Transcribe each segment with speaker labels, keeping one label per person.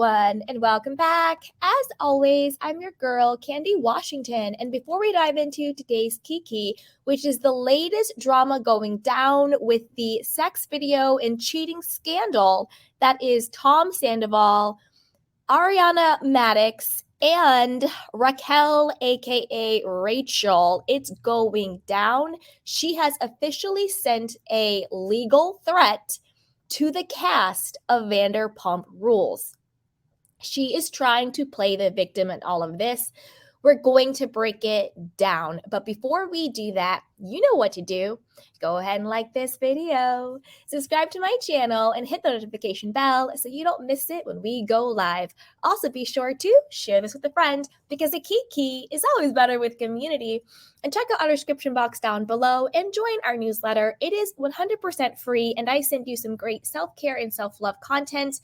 Speaker 1: everyone, and welcome back. As always, I'm your girl, Candy Washington. And before we dive into today's Kiki, which is the latest drama going down with the sex video and cheating scandal that is Tom Sandoval, Ariana Madix, and Raquel, aka Rachel, it's going down. She has officially sent a legal threat to the cast of Vanderpump Rules. She is trying to play the victim in all of this. We're going to break it down. But before we do that, you know what to do. Go ahead and like this video, subscribe to my channel, and hit the notification bell so you don't miss it when we go live. Also, be sure to share this with a friend because a kiki is always better with community. And check out our description box down below and join our newsletter. It is 100% free, and I send you some great self-care and self-love content.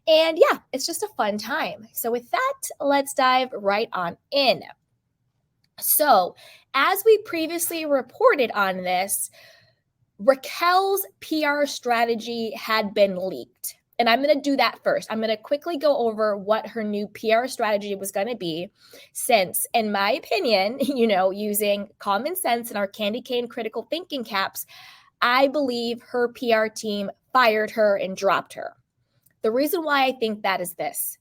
Speaker 1: And yeah, it's just a fun time. So with that, let's dive right on in. So as we previously reported on this, Raquel's PR strategy had been leaked. And I'm going to do that first. I'm going to quickly go over what her new PR strategy was going to be, since, in my opinion, using common sense and our candy cane critical thinking caps, I believe her PR team fired her and dropped her. The reason why I think that is this.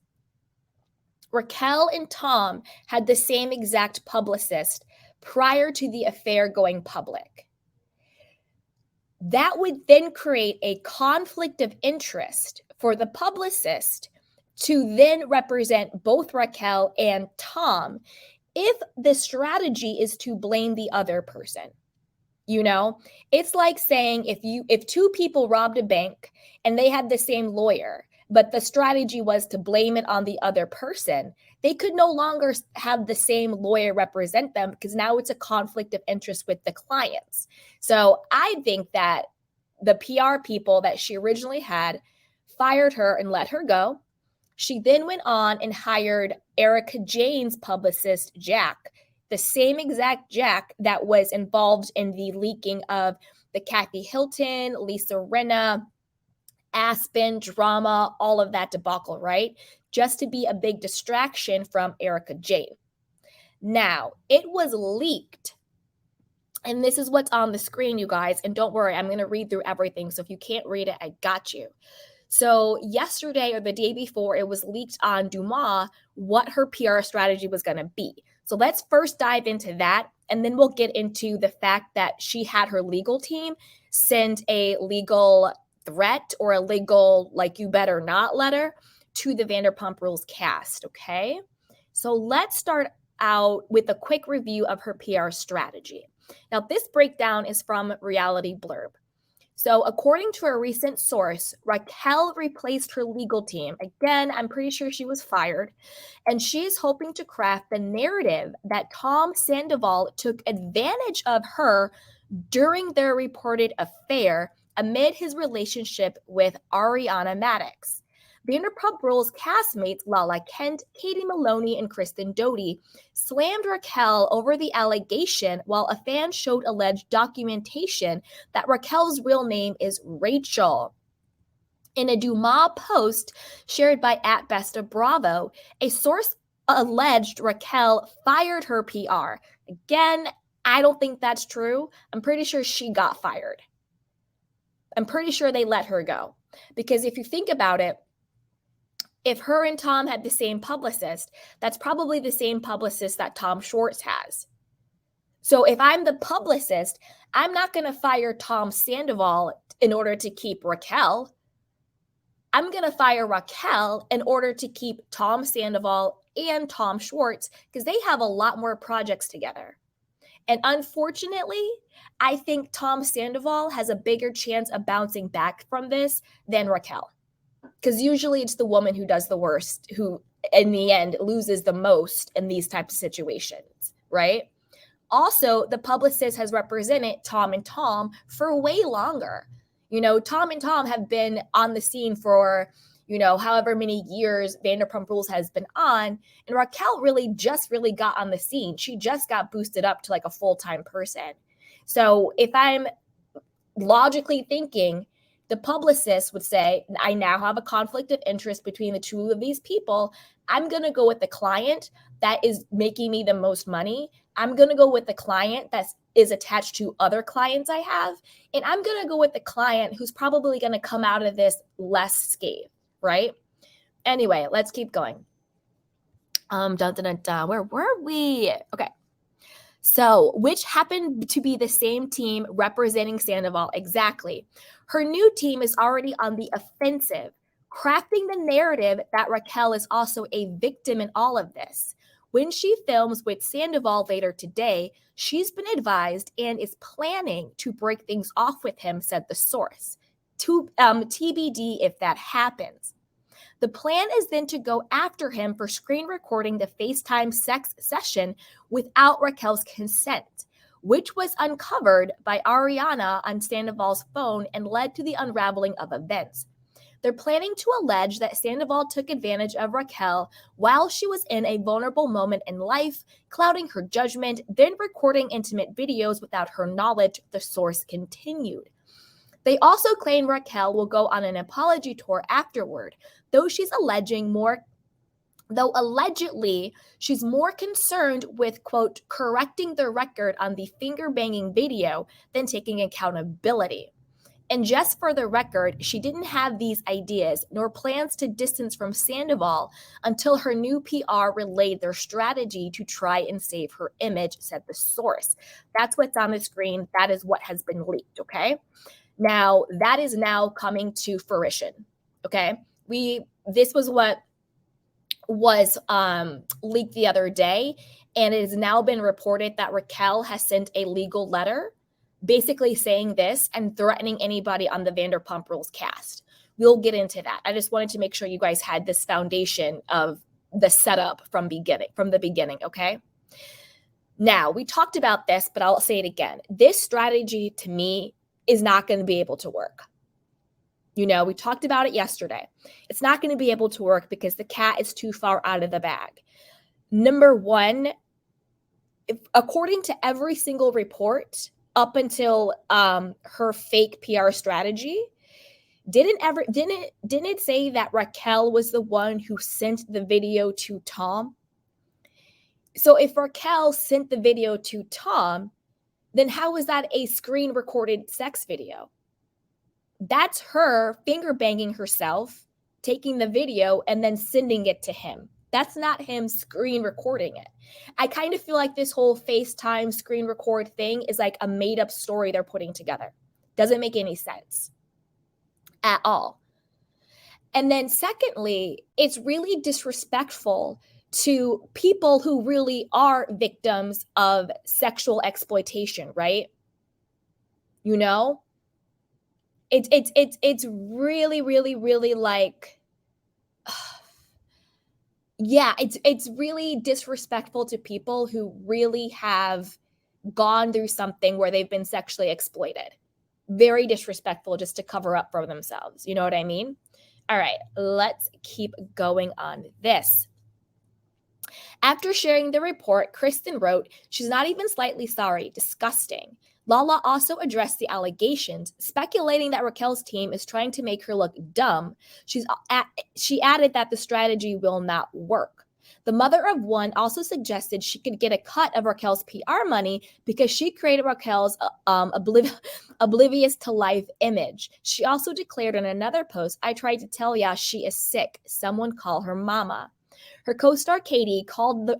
Speaker 1: Raquel and Tom had the same exact publicist prior to the affair going public. That would then create a conflict of interest for the publicist to then represent both Raquel and Tom if the strategy is to blame the other person. It's like saying if two people robbed a bank and they had the same lawyer, but the strategy was to blame it on the other person, they could no longer have the same lawyer represent them because now it's a conflict of interest with the clients. So I think that the PR people that she originally had fired her and let her go. She then went on and hired Erica Jane's publicist, Jack, the same exact Jack that was involved in the leaking of the Kathy Hilton, Lisa Rinna, Aspen drama, all of that debacle, right? Just to be a big distraction from Erica Jane. Now, it was leaked, and this is what's on the screen, you guys, and don't worry, I'm going to read through everything, so if you can't read it, I got you. So yesterday or the day before, it was leaked on Dumas what her PR strategy was going to be. So let's first dive into that, and then we'll get into the fact that she had her legal team send a legal threat or a legal, like, you better not letter to the Vanderpump Rules cast, okay? So let's start out with a quick review of her PR strategy. Now, this breakdown is from Reality Blurb. So according to a recent source, Raquel replaced her legal team. Again, I'm pretty sure she was fired. And she's hoping to craft the narrative that Tom Sandoval took advantage of her during their reported affair amid his relationship with Ariana Madix. Vanderpump Rules castmates Lala Kent, Katie Maloney, and Kristen Doute slammed Raquel over the allegation while a fan showed alleged documentation that Raquel's real name is Rachel. In a Dumas post shared by @BestofBravo, a source alleged Raquel fired her PR. Again, I don't think that's true. I'm pretty sure she got fired. I'm pretty sure they let her go. Because if you think about it, if her and Tom had the same publicist, that's probably the same publicist that Tom Schwartz has. So if I'm the publicist, I'm not going to fire Tom Sandoval in order to keep Raquel. I'm going to fire Raquel in order to keep Tom Sandoval and Tom Schwartz because they have a lot more projects together. And unfortunately, I think Tom Sandoval has a bigger chance of bouncing back from this than Raquel. Because usually it's the woman who does the worst, who in the end loses the most in these types of situations, right? Also, the publicist has represented Tom and Tom for way longer. Tom and Tom have been on the scene for, however many years Vanderpump Rules has been on. And Raquel really got on the scene. She just got boosted up to like a full-time person. So if I'm logically thinking, The publicist would say, I now have a conflict of interest between the two of these people. I'm going to go with the client that is making me the most money. I'm going to go with the client that is attached to other clients I have. And I'm going to go with the client who's probably going to come out of this less scathed, right? Anyway, let's keep going. Where were we? Okay. So, which happened to be the same team representing Sandoval exactly. Her new team is already on the offensive, crafting the narrative that Raquel is also a victim in all of this. When she films with Sandoval later today, she's been advised and is planning to break things off with him, said the source. TBD if that happens. The plan is then to go after him for screen recording the FaceTime sex session without Raquel's consent, which was uncovered by Ariana on Sandoval's phone and led to the unraveling of events. They're planning to allege that Sandoval took advantage of Raquel while she was in a vulnerable moment in life, clouding her judgment, then recording intimate videos without her knowledge, the source continued. They also claim Raquel will go on an apology tour afterward, though allegedly she's more concerned with, quote, correcting the record on the finger-banging video than taking accountability. And just for the record, she didn't have these ideas nor plans to distance from Sandoval until her new PR relayed their strategy to try and save her image, said the source. That's what's on the screen. That is what has been leaked, okay? Now, that is now coming to fruition, okay? This was what was leaked the other day, and it has now been reported that Raquel has sent a legal letter basically saying this and threatening anybody on the Vanderpump Rules cast. We'll get into that. I just wanted to make sure you guys had this foundation of the setup from the beginning, okay? Now, we talked about this, but I'll say it again. This strategy, to me, is not going to be able to work. You know, we talked about it yesterday. It's not going to be able to work because the cat is too far out of the bag. Number one, according to every single report up until her fake PR strategy, didn't it say that Raquel was the one who sent the video to Tom? So if Raquel sent the video to Tom, then how is that a screen recorded sex video? That's her finger banging herself, taking the video and then sending it to him. That's not him screen recording it. I kind of feel like this whole FaceTime screen record thing is like a made up story they're putting together. Doesn't make any sense at all. And then secondly, it's really disrespectful to people who really are victims of sexual exploitation, right? You know, it's really, really, really like, yeah, it's really disrespectful to people who really have gone through something where they've been sexually exploited. Very disrespectful just to cover up for themselves. You know what I mean? All right, let's keep going on this. After sharing the report, Kristen wrote, "She's not even slightly sorry. Disgusting." Lala also addressed the allegations, speculating that Raquel's team is trying to make her look dumb. She added that the strategy will not work. The mother of one also suggested she could get a cut of Raquel's PR money because she created Raquel's oblivious to life image. She also declared in another post, "I tried to tell ya she is sick. Someone call her mama." Her co-star Katie called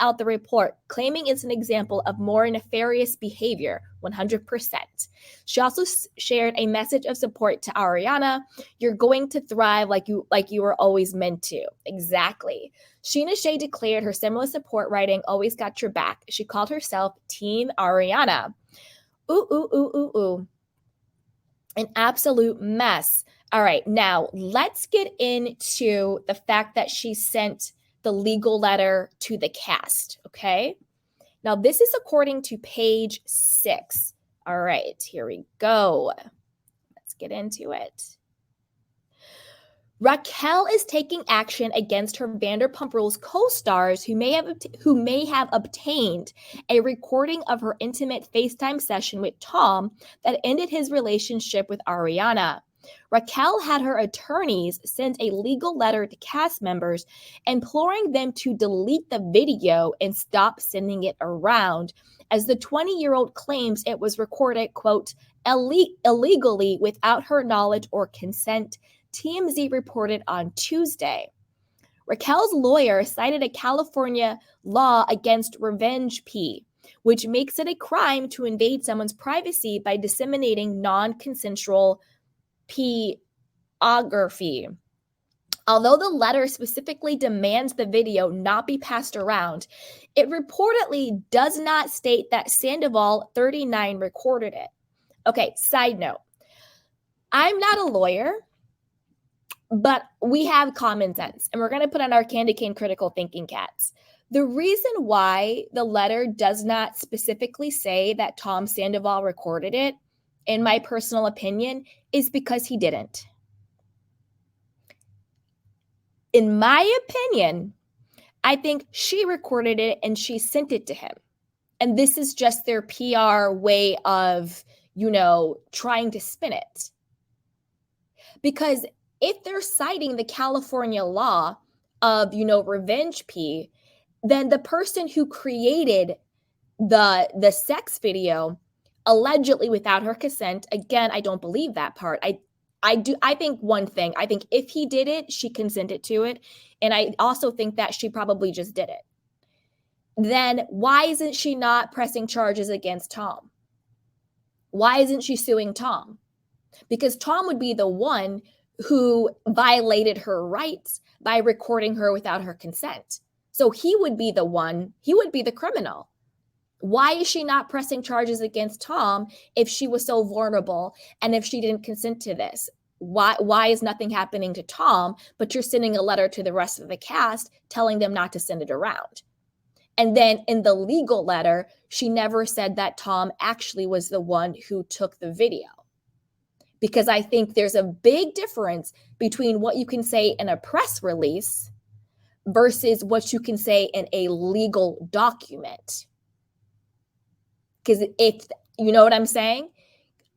Speaker 1: out the report, claiming it's an example of more nefarious behavior, 100%. She also shared a message of support to Ariana. "You're going to thrive like you were always meant to." Exactly. Sheena Shea declared her similar support, writing, "Always got your back." She called herself Team Ariana. Ooh. An absolute mess. All right, now let's get into the fact that she sent the legal letter to the cast, okay? Now, this is according to page 6. All right, here we go. Let's get into it. Raquel is taking action against her Vanderpump Rules co-stars who may have obtained a recording of her intimate FaceTime session with Tom that ended his relationship with Ariana. Raquel had her attorneys send a legal letter to cast members imploring them to delete the video and stop sending it around, as the 20-year-old claims it was recorded, quote, illegally without her knowledge or consent, TMZ reported on Tuesday. Raquel's lawyer cited a California law against revenge P, which makes it a crime to invade someone's privacy by disseminating non-consensual pornography. Although the letter specifically demands the video not be passed around, it reportedly does not state that Sandoval, 39, recorded it. Okay, side note. I'm not a lawyer, but we have common sense, and we're going to put on our candy cane critical thinking cats. The reason why the letter does not specifically say that Tom Sandoval recorded it, in my personal opinion, is because he didn't. In my opinion, I think she recorded it and she sent it to him. And this is just their PR way of, trying to spin it. Because if they're citing the California law of, revenge P, then the person who created the sex video allegedly without her consent, again, I don't believe that part. I think one thing, I think if he did it, she consented to it. And I also think that she probably just did it. Then why isn't she not pressing charges against Tom? Why isn't she suing Tom? Because Tom would be the one who violated her rights by recording her without her consent. So he would be the one, he would be the criminal. Why is she not pressing charges against Tom if she was so vulnerable and if she didn't consent to this? Why is nothing happening to Tom, but you're sending a letter to the rest of the cast telling them not to send it around? And then in the legal letter, she never said that Tom actually was the one who took the video. Because I think there's a big difference between what you can say in a press release versus what you can say in a legal document. Because if, you know what I'm saying?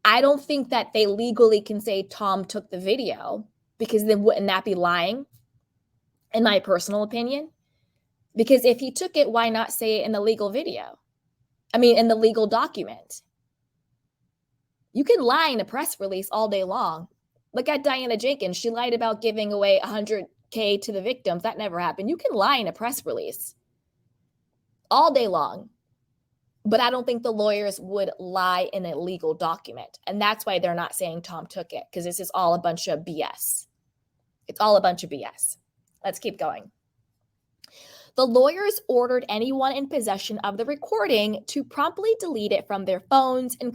Speaker 1: I don't think that they legally can say Tom took the video, because then wouldn't that be lying, in my personal opinion? Because if he took it, why not say it in the legal video? In the legal document. You can lie in a press release all day long. Look at Diana Jenkins. She lied about giving away $100K to the victims. That never happened. You can lie in a press release all day long. But I don't think the lawyers would lie in a legal document. And that's why they're not saying Tom took it, because this is all a bunch of BS. It's all a bunch of BS. Let's keep going. The lawyers ordered anyone in possession of the recording to promptly delete it from their phones and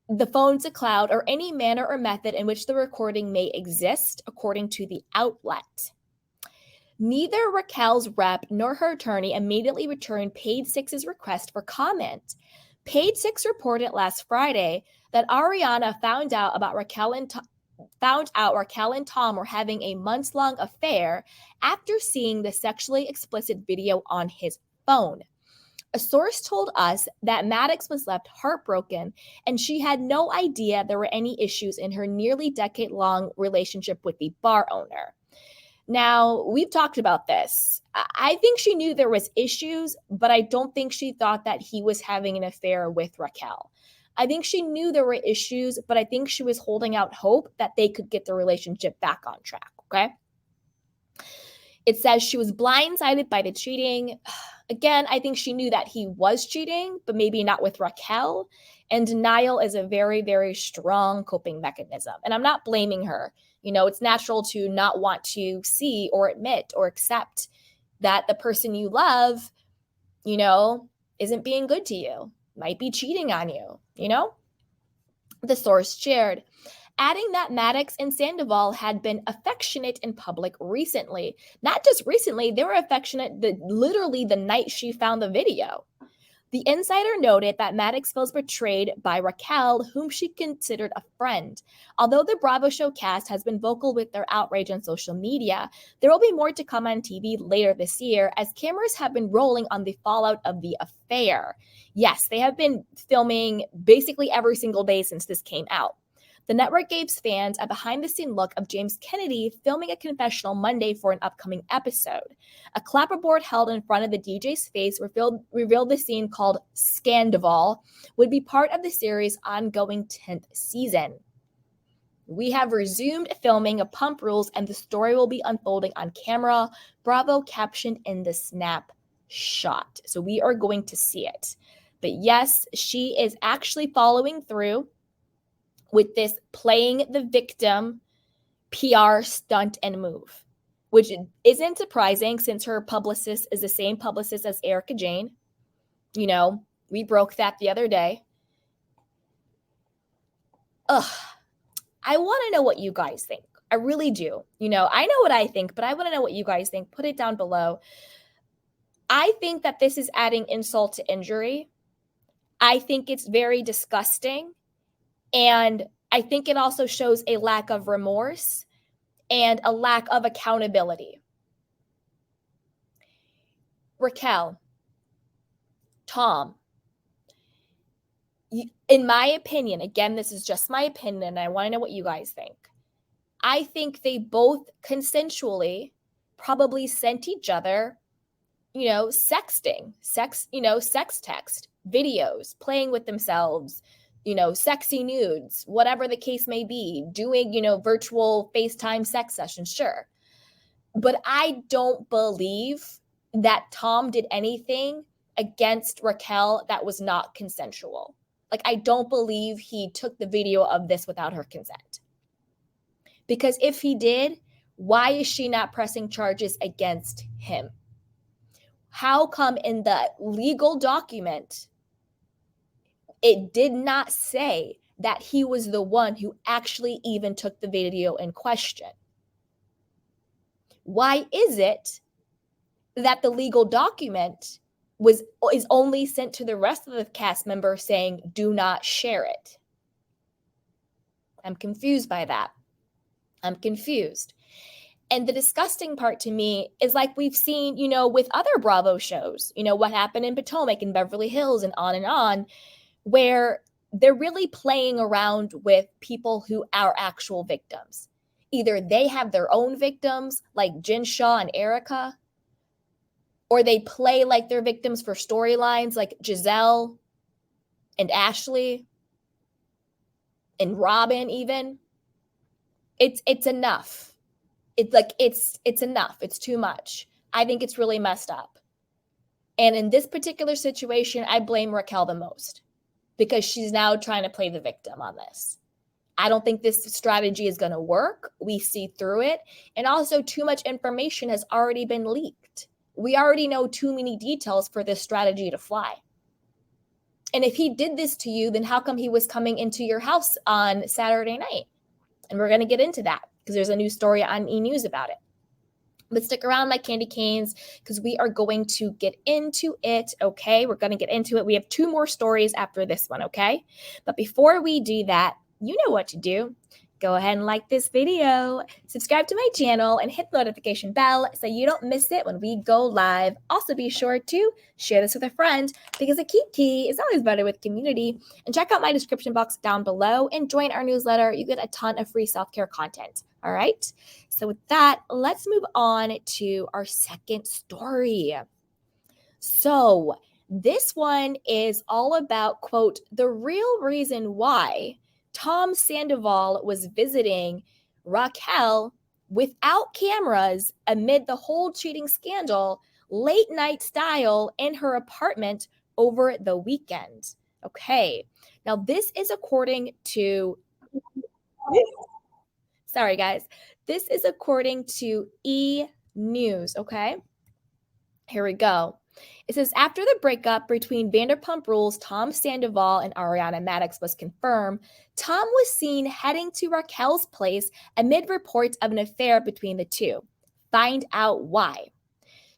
Speaker 1: the phones to cloud, or any manner or method in which the recording may exist, according to the outlet. Neither Raquel's rep nor her attorney immediately returned Page Six's request for comment. Page Six reported last Friday that Ariana found out Raquel and Tom were having a months-long affair after seeing the sexually explicit video on his phone. A source told us that Maddox was left heartbroken, and she had no idea there were any issues in her nearly decade-long relationship with the bar owner. Now, we've talked about this. I think she knew there was issues, but I don't think she thought that he was having an affair with Raquel. I think she knew there were issues, but I think she was holding out hope that they could get the relationship back on track, okay? It says she was blindsided by the cheating. Again, I think she knew that he was cheating, but maybe not with Raquel. And denial is a very, very strong coping mechanism. And I'm not blaming her. It's natural to not want to see or admit or accept that the person you love, isn't being good to you, might be cheating on you, The source shared, adding that Maddox and Sandoval had been affectionate in public recently. Not just recently, they were affectionate literally the night she found the video. The insider noted that Maddox feels betrayed by Raquel, whom she considered a friend. Although the Bravo show cast has been vocal with their outrage on social media, there will be more to come on TV later this year, as cameras have been rolling on the fallout of the affair. Yes, they have been filming basically every single day since this came out. The network gave fans a behind-the-scene look of James Kennedy filming a confessional Monday for an upcoming episode. A clapperboard held in front of the DJ's face revealed the scene called Sandoval would be part of the series' ongoing 10th season. We have resumed filming of Pump Rules, and the story will be unfolding on camera. Bravo captioned in the snapshot. So we are going to see it. But yes, she is actually following through with this playing the victim PR stunt and move, which isn't surprising since her publicist is the same publicist as Erica Jane. You know, we broke that the other day. I want to know what you guys think. I really do. You know, I know what I think, but I want to know what you guys think. Put it down below. I think that this is adding insult to injury. I think it's very disgusting. And I think it also shows a lack of remorse and a lack of accountability. Raquel, Tom, in my opinion, again, this is just my opinion, and I want to know what you guys think. I think they both consensually probably sent each other, sexting, sex text, videos, playing with themselves, sexy nudes, whatever the case may be, doing, virtual FaceTime sex sessions, sure. But I don't believe that Tom did anything against Raquel that was not consensual. Like, I don't believe he took the video of this without her consent. Because if he did, why is she not pressing charges against him? How come in the legal document, it did not say that he was the one who actually even took the video in question? Why is it that the legal document is only sent to the rest of the cast members saying, do not share it? I'm confused by that. I'm confused. And the disgusting part to me is, like we've seen, with other Bravo shows, what happened in Potomac and Beverly Hills and on, where they're really playing around with people who are actual victims. Either they have their own victims, like Jen Shaw and Erica, or they play like they're victims for storylines like Giselle and Ashley and Robin even. It's enough. It's enough. It's too much. I think it's really messed up. And in this particular situation, I blame Raquel the most because she's now trying to play the victim on this. I don't think this strategy is going to work. We see through it. And also, too much information has already been leaked. We already know too many details for this strategy to fly. And if he did this to you, then how come he was coming into your house on Saturday night? And we're going to get into that because there's a new story on E! News about it. But stick around, my candy canes, because we are going to get into it, okay? We're going to get into it. We have 2 more stories after this one, okay? But before we do that, you know what to do. Go ahead and like this video, subscribe to my channel, and hit the notification bell so you don't miss it when we go live. Also, be sure to share this with a friend because a kiki is always better with community. And check out my description box down below and join our newsletter. You get a ton of free self-care content. All right. So with that, let's move on to our second story. So this one is all about, quote, the real reason why Tom Sandoval was visiting Raquel without cameras amid the whole cheating scandal, late night style in her apartment over the weekend. Okay. Now this is according to, sorry guys, this is according to E! News. Okay. Here we go. It says, after the breakup between Vanderpump Rules' Tom Sandoval and Ariana Madix was confirmed, Tom was seen heading to Raquel's place amid reports of an affair between the two. Find out why.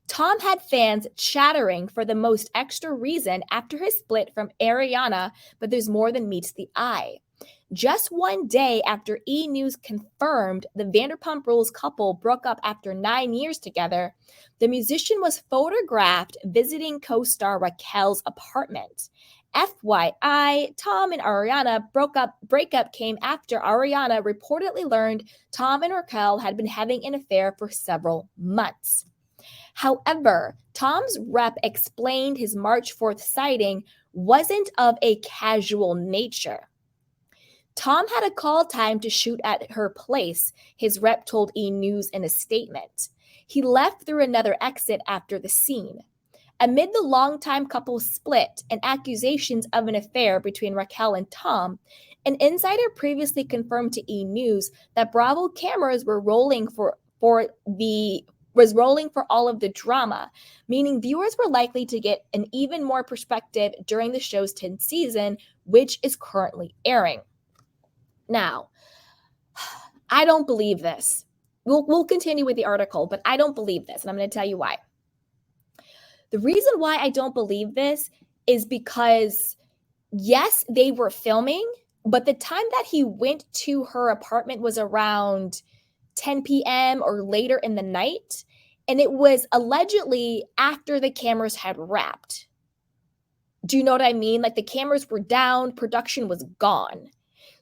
Speaker 1: Tom had fans chattering for the most extra reason after his split from Ariana, but there's more than meets the eye. Just one day after E! News confirmed the Vanderpump Rules couple broke up after 9 years together, the musician was photographed visiting co-star Raquel's apartment. FYI, Tom and Ariana breakup came after Ariana reportedly learned Tom and Raquel had been having an affair for several months. However, Tom's rep explained his March 4th sighting wasn't of a casual nature. Tom had a call time to shoot at her place, his rep told E! News in a statement. He left through another exit after the scene. Amid the longtime couple's split and accusations of an affair between Raquel and Tom, an insider previously confirmed to E! News that Bravo cameras were rolling for all of the drama, meaning viewers were likely to get an even more perspective during the show's 10th season, which is currently airing. Now, I don't believe this. We'll continue with the article, but I don't believe this, and I'm going to tell you why. The reason why I don't believe this is because, yes, they were filming, but the time that he went to her apartment was around 10 p.m. or later in the night, and it was allegedly after the cameras had wrapped. Do you know what I mean? Like, the cameras were down, production was gone.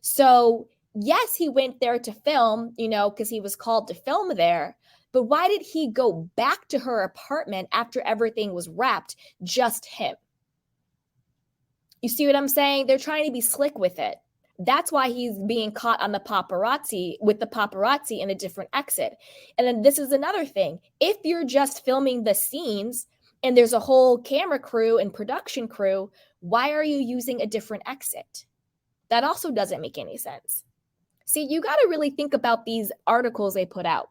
Speaker 1: So, yes, he went there to film, because he was called to film there. But why did he go back to her apartment after everything was wrapped? Just him. You see what I'm saying? They're trying to be slick with it. That's why he's being caught on the paparazzi in a different exit. And then this is another thing. If you're just filming the scenes and there's a whole camera crew and production crew, why are you using a different exit? That also doesn't make any sense. See, you got to really think about these articles they put out,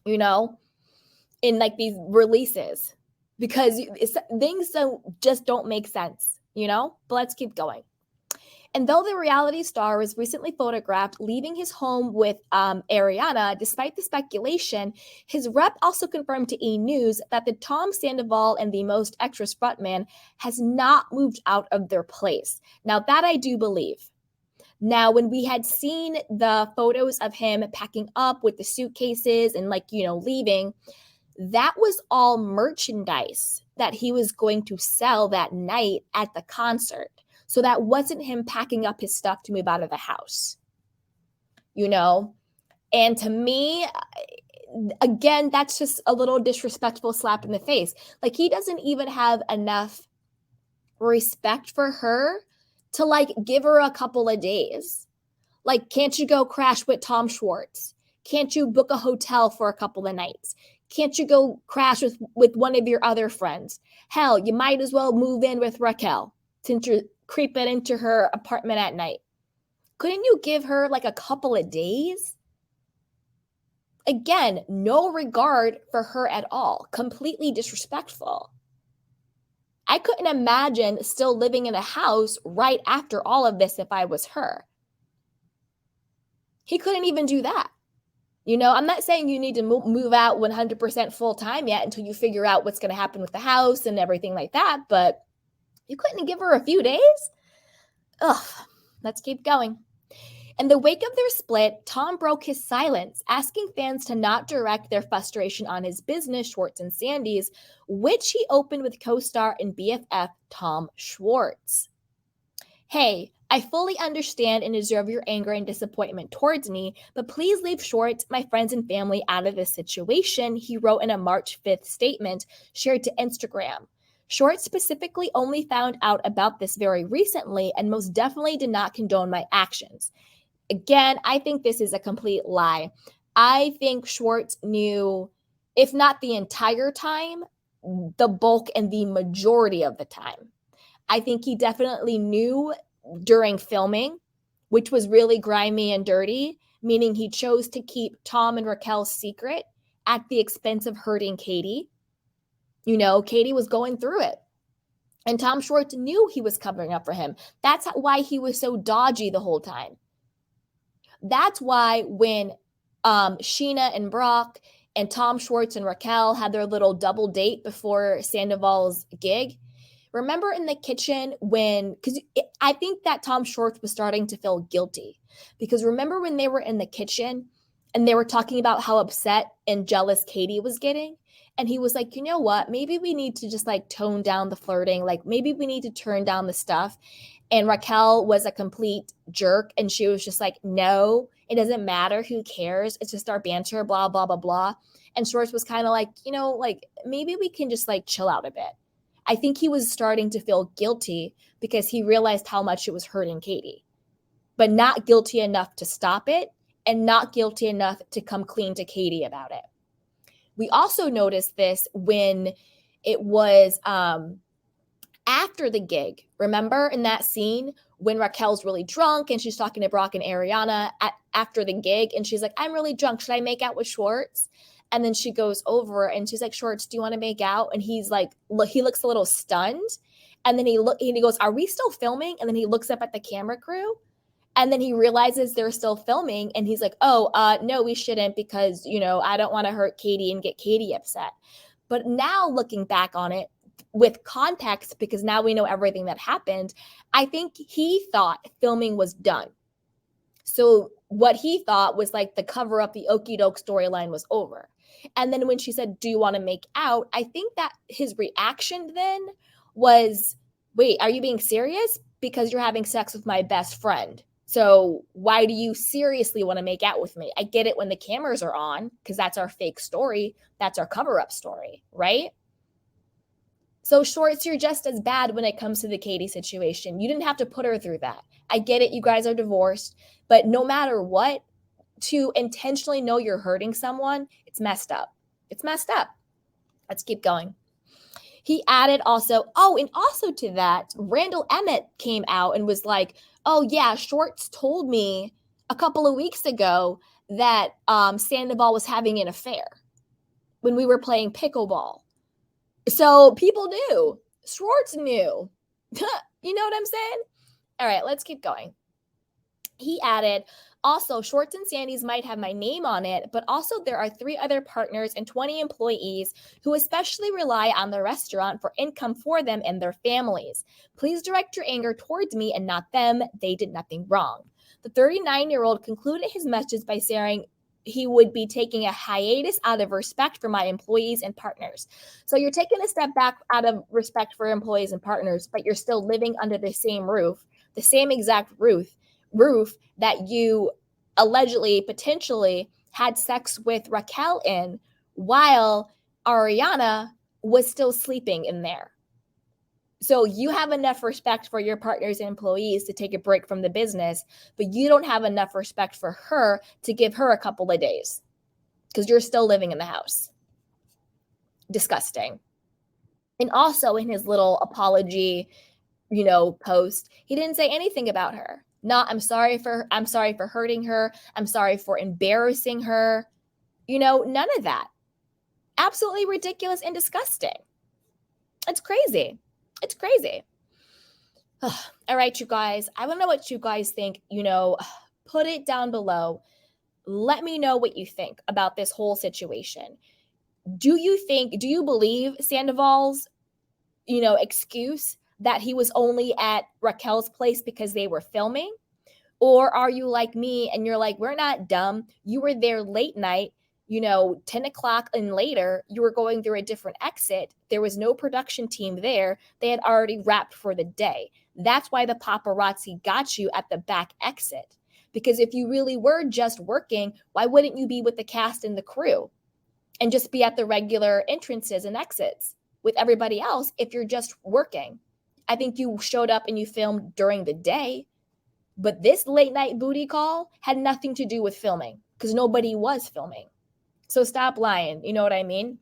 Speaker 1: in like these releases, because things just don't make sense, but let's keep going. And though the reality star was recently photographed leaving his home with Ariana, despite the speculation, his rep also confirmed to E! News that the Tom Sandoval and the Most Extras frontman has not moved out of their place. Now, that I do believe. Now, when we had seen the photos of him packing up with the suitcases and leaving, that was all merchandise that he was going to sell that night at the concert. So that wasn't him packing up his stuff to move out of the house, And to me, again, that's just a little disrespectful slap in the face. Like, he doesn't even have enough respect for her to give her a couple of days. Like, can't you go crash with Tom Schwartz? Can't you book a hotel for a couple of nights? Can't you go crash with one of your other friends? Hell, you might as well move in with Raquel since you're creeping into her apartment at night. Couldn't you give her a couple of days? Again, no regard for her at all. Completely disrespectful. I couldn't imagine still living in a house right after all of this if I was her. He couldn't even do that. I'm not saying you need to move out 100% full time yet until you figure out what's going to happen with the house and everything like that, but you couldn't give her a few days? Ugh, let's keep going. In the wake of their split, Tom broke his silence, asking fans to not direct their frustration on his business, Schwartz and Sandy's, which he opened with co-star and BFF Tom Schwartz. Hey, I fully understand and deserve your anger and disappointment towards me, but please leave Schwartz, my friends and family out of this situation, he wrote in a March 5th statement shared to Instagram. Schwartz specifically only found out about this very recently and most definitely did not condone my actions. Again, I think this is a complete lie. I think Schwartz knew, if not the entire time, the bulk and the majority of the time. I think he definitely knew during filming, which was really grimy and dirty, meaning he chose to keep Tom and Raquel's secret at the expense of hurting Katie. Katie was going through it. And Tom Schwartz knew he was covering up for him. That's why he was so dodgy the whole time. That's why when Sheena and Brock and Tom Schwartz and Raquel had their little double date before Sandoval's gig, remember in the kitchen because I think that Tom Schwartz was starting to feel guilty. Because remember when they were in the kitchen and they were talking about how upset and jealous Katie was getting? And he was like, you know what? Maybe we need to just like tone down the flirting. Like maybe we need to turn down the stuff. And Raquel was a complete jerk. And she was just like, no, it doesn't matter. Who cares? It's just our banter, blah, blah, blah, blah. And Schwartz was kind of like, like maybe we can just like chill out a bit. I think he was starting to feel guilty because he realized how much it was hurting Katie, but not guilty enough to stop it and not guilty enough to come clean to Katie about it. We also noticed this when it was after the gig. Remember in that scene when Raquel's really drunk and she's talking to Brock and Ariana after the gig, and she's like, I'm really drunk. Should I make out with Schwartz? And then she goes over and she's like, Schwartz, do you want to make out? And he's like, look, he looks a little stunned. And then he goes, are we still filming? And then he looks up at the camera crew. And then he realizes they're still filming. And he's like, oh, no, we shouldn't, because, I don't want to hurt Katie and get Katie upset. But now looking back on it with context, because now we know everything that happened, I think he thought filming was done. So what he thought was like the cover up, the okie doke storyline was over. And then when she said, do you want to make out? I think that his reaction then was, wait, are you being serious? Because you're having sex with my best friend. So why do you seriously want to make out with me? I get it when the cameras are on, because that's our fake story. That's our cover-up story, right? So Schwartz, you're just as bad when it comes to the Katie situation. You didn't have to put her through that. I get it. You guys are divorced. But no matter what, to intentionally know you're hurting someone, it's messed up. It's messed up. Let's keep going. He added also, and also to that, Randall Emmett came out and was like, oh, yeah, Schwartz told me a couple of weeks ago that Sandoval was having an affair when we were playing pickleball. So people knew. Schwartz knew. You know what I'm saying? All right, let's keep going. He added, also, Schwartz and Sandy's might have my name on it, but also there are 3 other partners and 20 employees who especially rely on the restaurant for income for them and their families. Please direct your anger towards me and not them. They did nothing wrong. The 39-year-old concluded his message by saying he would be taking a hiatus out of respect for my employees and partners. So you're taking a step back out of respect for employees and partners, but you're still living under the same roof, the same exact roof that you allegedly, potentially had sex with Raquel in, while Ariana was still sleeping in there. So you have enough respect for your partners and employees to take a break from the business, but you don't have enough respect for her to give her a couple of days because you're still living in the house. Disgusting. And also in his little apology, post, he didn't say anything about her. Not, I'm sorry for hurting her. I'm sorry for embarrassing her. None of that. Absolutely ridiculous and disgusting. It's crazy. It's crazy. All right, you guys. I want to know what you guys think. Put it down below. Let me know what you think about this whole situation. Do you believe Sandoval's, excuse that he was only at Raquel's place because they were filming? Or are you like me and you're like, we're not dumb. You were there late night, 10 o'clock and later, you were going through a different exit. There was no production team there. They had already wrapped for the day. That's why the paparazzi got you at the back exit. Because if you really were just working, why wouldn't you be with the cast and the crew and just be at the regular entrances and exits with everybody else if you're just working? I think you showed up and you filmed during the day, but this late night booty call had nothing to do with filming because nobody was filming. So stop lying. You know what I mean?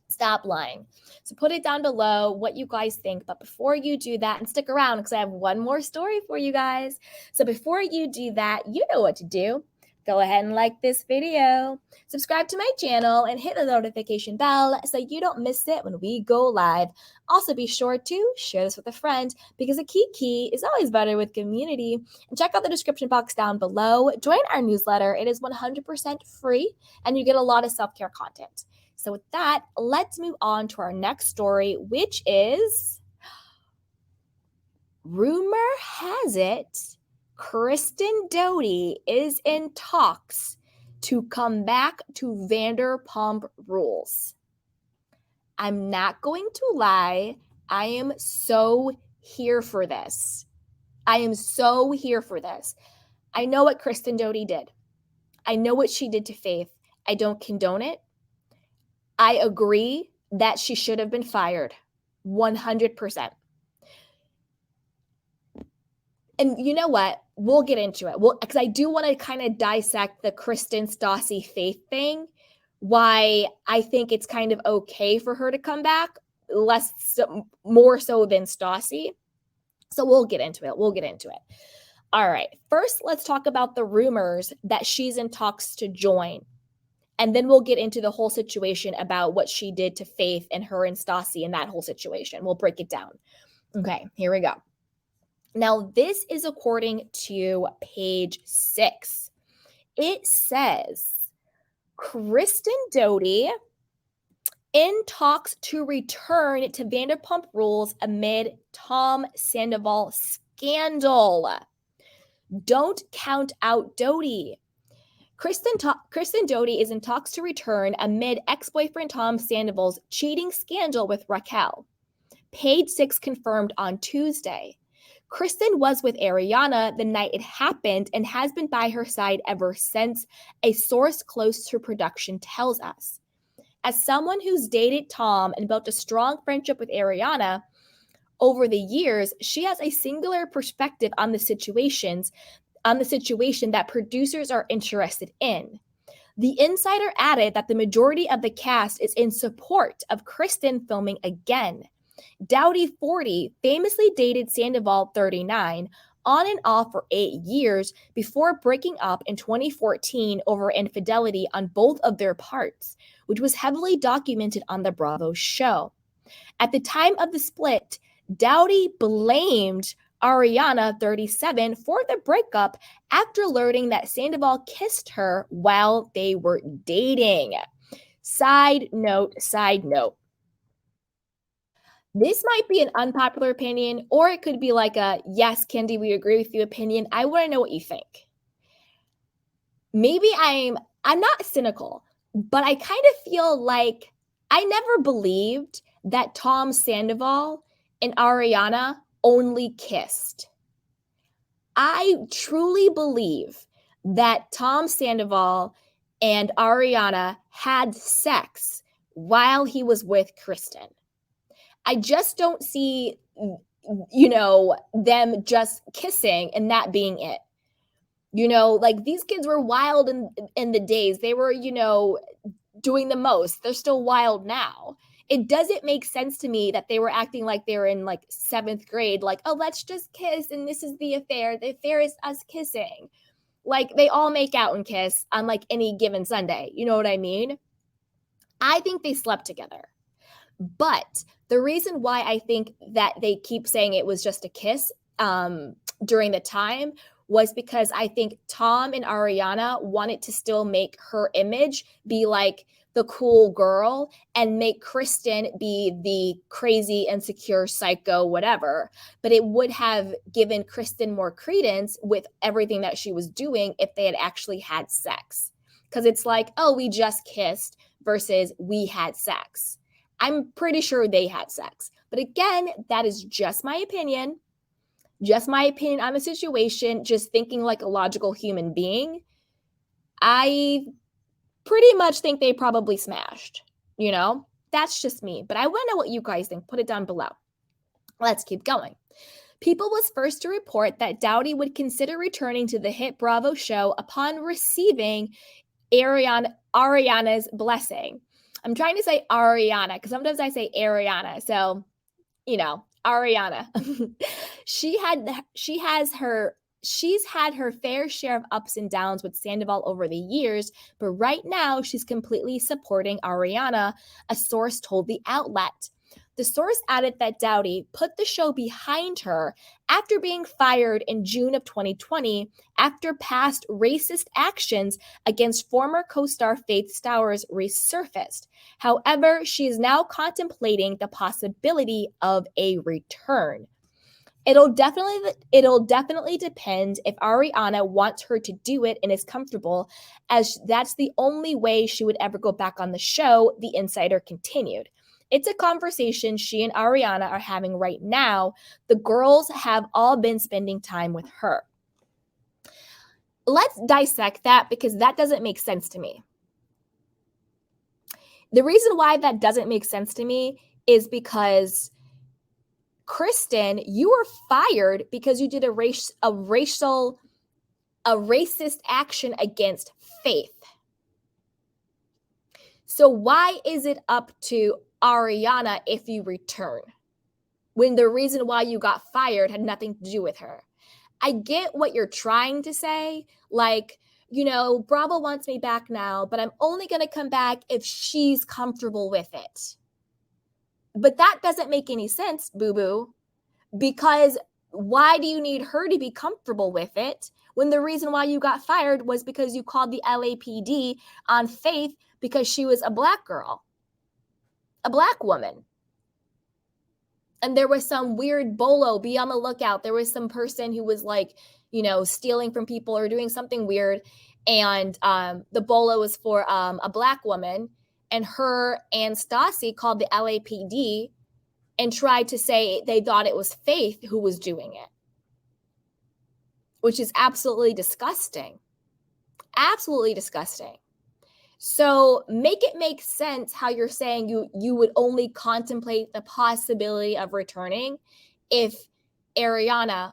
Speaker 1: Stop lying. So put it down below what you guys think. But before you do that, and stick around because I have one more story for you guys. So before you do that, you know what to do. Go ahead and like this video, subscribe to my channel, and hit the notification bell so you don't miss it when we go live. Also, be sure to share this with a friend because a key is always better with community. And check out the description box down below. Join our newsletter. It is 100% free, and you get a lot of self-care content. So with that, let's move on to our next story, which is, rumor has it, Kristen Doute is in talks to come back to Vanderpump Rules. I'm not going to lie. I am so here for this. I am so here for this. I know what Kristen Doute did. I know what she did to Faith. I don't condone it. I agree that she should have been fired 100%. And you know what? We'll get into it. Well, because I do want to kind of dissect the Kristen Stassi Faith thing, why I think it's kind of okay for her to come back, more so than Stassi. So we'll get into it. All right. First, let's talk about the rumors that she's in talks to join. And then we'll get into the whole situation about what she did to Faith and her and Stassi and that whole situation. We'll break it down. Okay, here we go. Now, this is according to page 6. It says, Kristen Doute in talks to return to Vanderpump Rules amid Tom Sandoval scandal. Don't count out Doute. Kristen Doute is in talks to return amid ex-boyfriend Tom Sandoval's cheating scandal with Raquel. Page 6 confirmed on Tuesday. Kristen was with Ariana the night it happened and has been by her side ever since, a source close to production tells us. As someone who's dated Tom and built a strong friendship with Ariana over the years, she has a singular perspective on the situation that producers are interested in. The insider added that the majority of the cast is in support of Kristen filming again. Doute, 40, famously dated Sandoval, 39, on and off for 8 years before breaking up in 2014 over infidelity on both of their parts, which was heavily documented on the Bravo show. At the time of the split, Doute blamed Ariana, 37, for the breakup after learning that Sandoval kissed her while they were dating. Side note. This might be an unpopular opinion, or it could be like a, yes, Kendi, we agree with you opinion. I want to know what you think. Maybe I'm not cynical, but I kind of feel like I never believed that Tom Sandoval and Ariana only kissed. I truly believe that Tom Sandoval and Ariana had sex while he was with Kristen. I just don't see, them just kissing and that being it. Like these kids were wild in the days. They were, doing the most. They're still wild now. It doesn't make sense to me that they were acting like they were in like 7th grade, like, oh, let's just kiss and this is the affair. The affair is us kissing. Like they all make out and kiss on like any given Sunday. You know what I mean? I think they slept together. But the reason why I think that they keep saying it was just a kiss during the time was because I think Tom and Ariana wanted to still make her image be like the cool girl and make Kristen be the crazy, insecure, psycho, whatever. But it would have given Kristen more credence with everything that she was doing if they had actually had sex. Because it's like, oh, we just kissed versus we had sex. I'm pretty sure they had sex. But again, that is just my opinion. Just my opinion on the situation, just thinking like a logical human being. I pretty much think they probably smashed, That's just me. But I want to know what you guys think. Put it down below. Let's keep going. People was first to report that Doute would consider returning to the hit Bravo show upon receiving Ariana's blessing. I'm trying to say Ariana because sometimes I say Ariana. So, Ariana. She's had her fair share of ups and downs with Sandoval over the years, but right now she's completely supporting Ariana, a source told the outlet. The source added that Doute put the show behind her after being fired in June of 2020 after past racist actions against former co-star Faith Stowers resurfaced. However, she is now contemplating the possibility of a return. It'll definitely depend if Ariana wants her to do it and is comfortable, as that's the only way she would ever go back on the show, the insider continued. It's a conversation she and Ariana are having right now. The girls have all been spending time with her. Let's dissect that because that doesn't make sense to me. The reason why that doesn't make sense to me is because Kristen, you were fired because you did a racist action against Faith. So why is it up to Ariana if you return when the reason why you got fired had nothing to do with her? I get what you're trying to say. Like, Bravo wants me back now, but I'm only going to come back if she's comfortable with it. But that doesn't make any sense, boo-boo, because why do you need her to be comfortable with it when the reason why you got fired was because you called the LAPD on Faith because she was a Black girl, a Black woman? And there was some weird bolo, be on the lookout. There was some person who was like, stealing from people or doing something weird. And the bolo was for a Black woman. And her and Stassi called the LAPD and tried to say they thought it was Faith who was doing it, which is absolutely disgusting. Absolutely disgusting. So make it make sense how you're saying you would only contemplate the possibility of returning if Ariana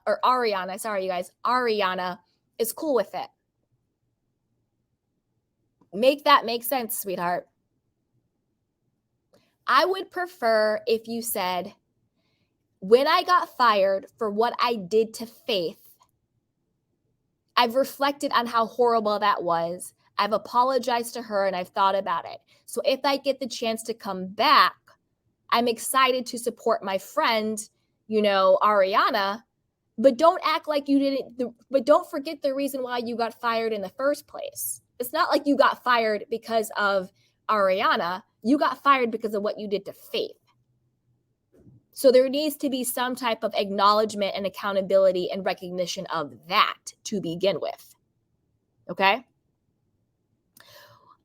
Speaker 1: is cool with it. Make that make sense, sweetheart. I would prefer if you said, when I got fired for what I did to Faith, I've reflected on how horrible that was. I've apologized to her and I've thought about it. So if I get the chance to come back, I'm excited to support my friend, Ariana, but don't act like you didn't, but don't forget the reason why you got fired in the first place. It's not like you got fired because of Ariana. You got fired because of what you did to Faith. So there needs to be some type of acknowledgement and accountability and recognition of that to begin with. Okay?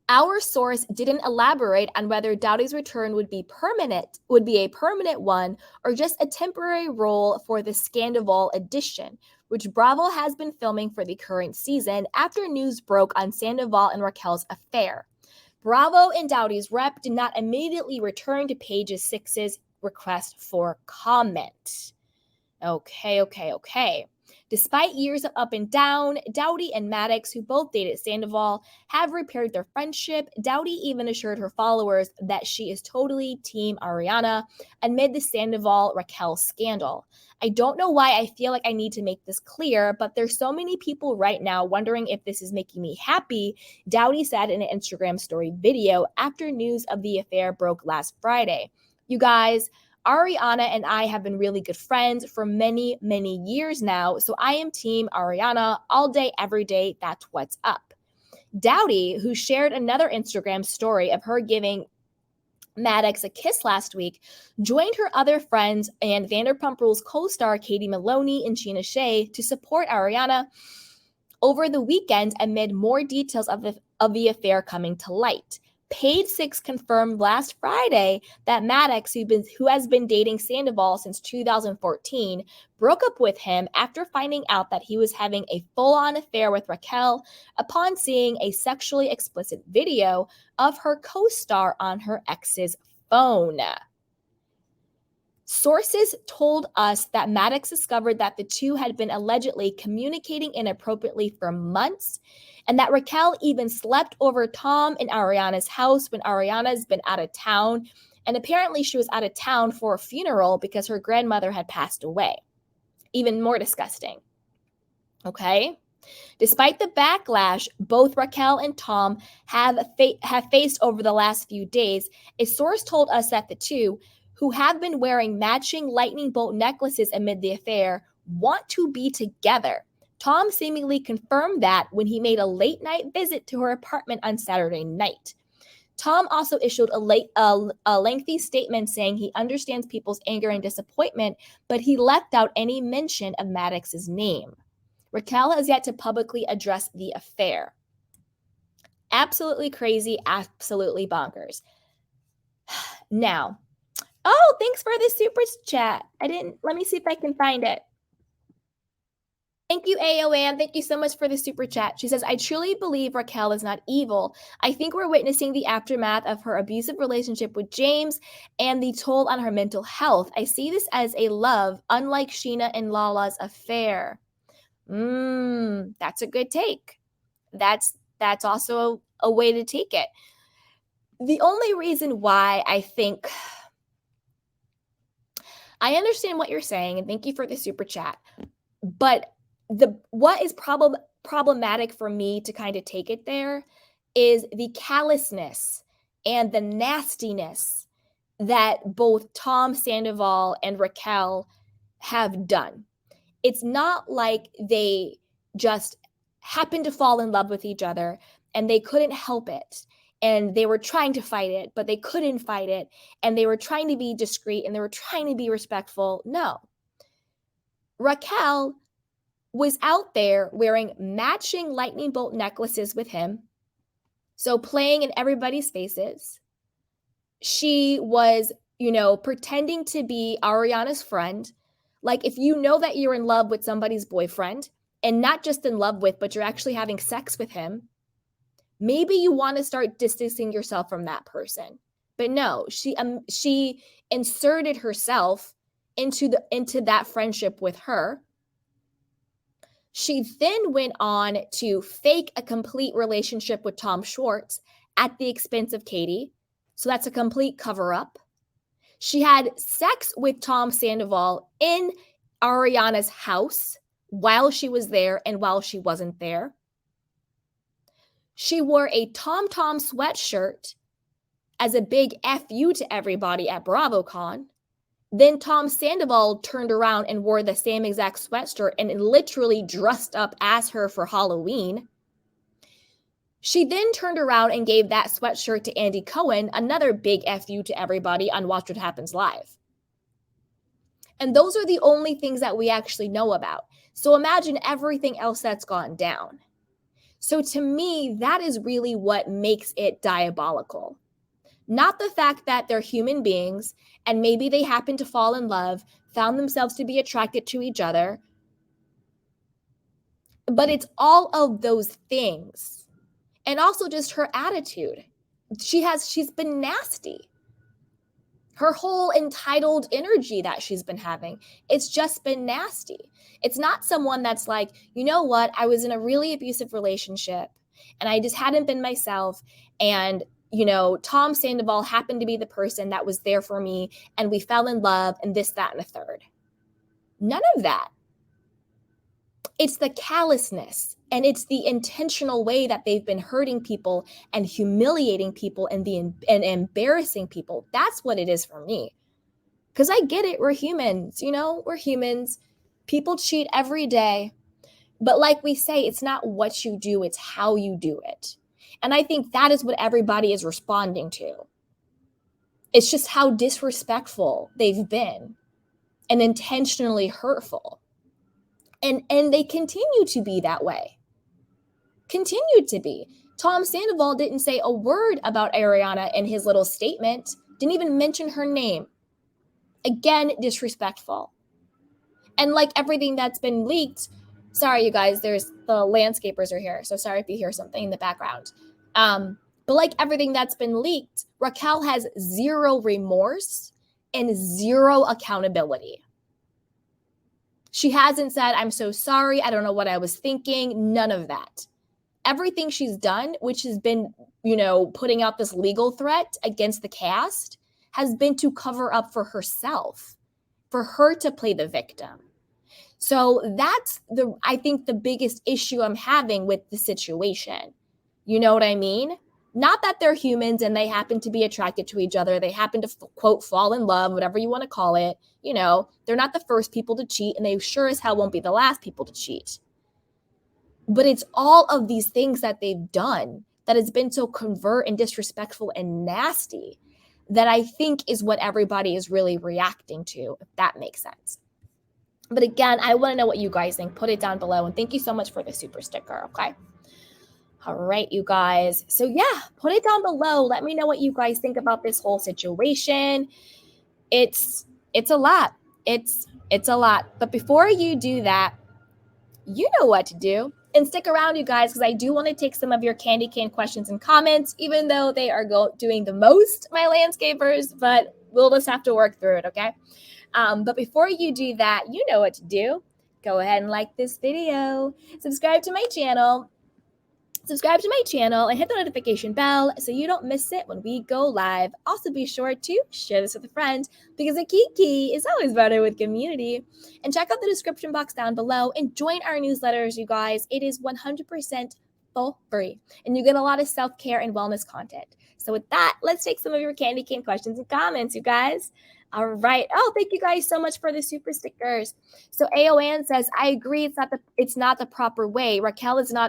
Speaker 1: Our source didn't elaborate on whether Doute's return would be a permanent one, or just a temporary role for the Sandoval edition, which Bravo has been filming for the current season after news broke on Sandoval and Raquel's affair. Bravo and Doute's rep did not immediately return to Page Six's request for comment. Okay. Despite years of up and down, Doute and Maddox, who both dated Sandoval, have repaired their friendship. Doute even assured her followers that she is totally Team Ariana amid the Sandoval-Raquel scandal. I don't know why I feel like I need to make this clear, but there's so many people right now wondering if this is making me happy, Doute said in an Instagram story video after news of the affair broke last Friday. You guys, Ariana and I have been really good friends for many, many years now, so I am Team Ariana all day, every day. That's what's up. Doute, who shared another Instagram story of her giving Maddox a kiss last week, joined her other friends and Vanderpump Rules co-star Katie Maloney and Sheena Shea to support Ariana over the weekend amid more details of the affair coming to light. Page Six confirmed last Friday that Maddox, who has been dating Sandoval since 2014, broke up with him after finding out that he was having a full-on affair with Raquel upon seeing a sexually explicit video of her co-star on her ex's phone. Sources told us that Maddox discovered that the two had been allegedly communicating inappropriately for months, and that Raquel even slept over Tom in Ariana's house when Ariana's been out of town, and apparently she was out of town for a funeral because her grandmother had passed away. Even more disgusting. Okay? Despite the backlash both Raquel and Tom have faced over the last few days, a source told us that the two, who have been wearing matching lightning bolt necklaces amid the affair, want to be together. Tom seemingly confirmed that when he made a late-night visit to her apartment on Saturday night. Tom also issued a lengthy statement saying he understands people's anger and disappointment, but he left out any mention of Maddox's name. Raquel has yet to publicly address the affair. Absolutely crazy, absolutely bonkers. Now, Oh, thanks for the super chat. Let me see if I can find it. Thank you, AOM. Thank you so much for the super chat. She says, I truly believe Raquel is not evil. I think we're witnessing the aftermath of her abusive relationship with James and the toll on her mental health. I see this as a love, unlike Sheena and Lala's affair. That's a good take. That's also a way to take it. The only reason why I think I understand what you're saying, and thank you for the super chat, but what is problematic for me to kind of take it there is the callousness and the nastiness that both Tom Sandoval and Raquel have done. It's not like they just happened to fall in love with each other and they couldn't help it. And they were trying to fight it, but they couldn't fight it. And they were trying to be discreet and they were trying to be respectful. No. Raquel was out there wearing matching lightning bolt necklaces with him. So playing in everybody's faces. She was, pretending to be Ariana's friend. Like, if you know that you're in love with somebody's boyfriend, and not just in love with, but you're actually having sex with him, maybe you want to start distancing yourself from that person. But no, she inserted herself into that friendship with her. She then went on to fake a complete relationship with Tom Schwartz at the expense of Katie. So that's a complete cover-up. She had sex with Tom Sandoval in Ariana's house while she was there and while she wasn't there. She wore a Tom Tom sweatshirt as a big F you to everybody at BravoCon. Then Tom Sandoval turned around and wore the same exact sweatshirt and literally dressed up as her for Halloween. She then turned around and gave that sweatshirt to Andy Cohen, another big FU to everybody on Watch What Happens Live. And those are the only things that we actually know about. So imagine everything else that's gone down. So to me, that is really what makes it diabolical. Not the fact that they're human beings and maybe they happen to fall in love, found themselves to be attracted to each other, but it's all of those things. And also just her attitude. She's been nasty. Her whole entitled energy that she's been having, it's just been nasty. It's not someone that's like, you know what, I was in a really abusive relationship and I just hadn't been myself, and Tom Sandoval happened to be the person that was there for me and we fell in love and this, that, and a third. None of that. It's the callousness and it's the intentional way that they've been hurting people and humiliating people and embarrassing people. That's what it is for me. Because I get it. We're humans, we're humans. People cheat every day. But like we say, it's not what you do, it's how you do it. And I think that is what everybody is responding to. It's just how disrespectful they've been and intentionally hurtful. And they continue to be that way. Continued to be. Tom Sandoval didn't say a word about Ariana in his little statement. Didn't even mention her name. Again, disrespectful. And like everything that's been leaked, sorry, you guys, the landscapers are here. So sorry if you hear something in the background. But like everything that's been leaked, Raquel has zero remorse and zero accountability. She hasn't said, I'm so sorry, I don't know what I was thinking, none of that. Everything she's done, which has been, putting out this legal threat against the cast, has been to cover up for herself, for her to play the victim. So that's I think the biggest issue I'm having with the situation. You know what I mean? Not that they're humans and they happen to be attracted to each other. They happen to, quote, fall in love, whatever you want to call it. They're not the first people to cheat, and they sure as hell won't be the last people to cheat. But it's all of these things that they've done that has been so covert and disrespectful and nasty that I think is what everybody is really reacting to, if that makes sense. But again, I want to know what you guys think. Put it down below. And thank you so much for the super sticker, okay? All right, you guys. So yeah, put it down below. Let me know what you guys think about this whole situation. it's a lot. It's a lot. But before you do that, you know what to do. And stick around, you guys, because I do want to take some of your candy cane questions and comments, even though they are doing the most, my landscapers, but we'll just have to work through it, okay? But before you do that, you know what to do. Go ahead and like this video, subscribe to my channel, and hit the notification bell so you don't miss it when we go live. Also, be sure to share this with a friend because a kiki is always better with community. And check out the description box down below and join our newsletters, you guys. It is 100% full free, and you get a lot of self-care and wellness content. So with that, let's take some of your candy cane questions and comments, you guys. All right. Oh, thank you guys so much for the super stickers. So AON says, I agree, it's not the proper way. Raquel is not